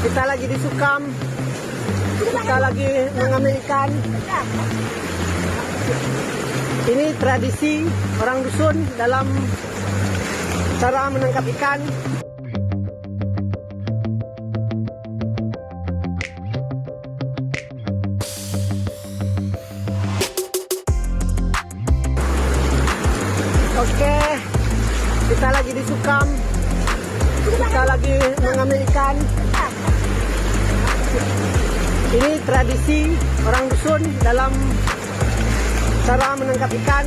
Kita lagi di Sukam. Kita lagi mengambil ikan. Ini tradisi orang dusun dalam cara menangkap ikan. Oke, kita lagi di Sukam. Kita lagi mengambil ikan. Ini tradisi orang dusun dalam cara menangkap ikan.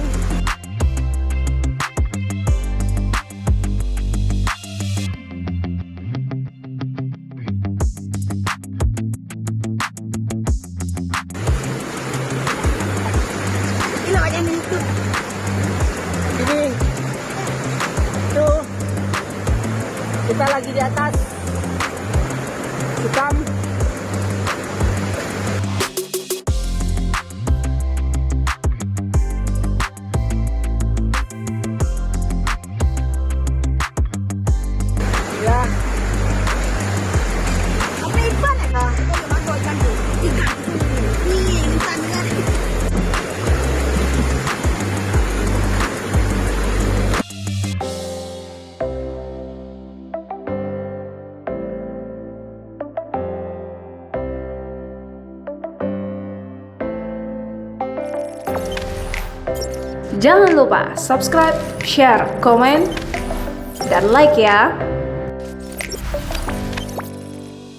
Ini namanya itu. Ini tuh kita lagi di atas Sukam. Ya. Apa ikan ya? Nah, kalau masuk ikan tuh. Ikan. Nih, ikan dengan. Jangan lupa subscribe, share, komen, dan like ya.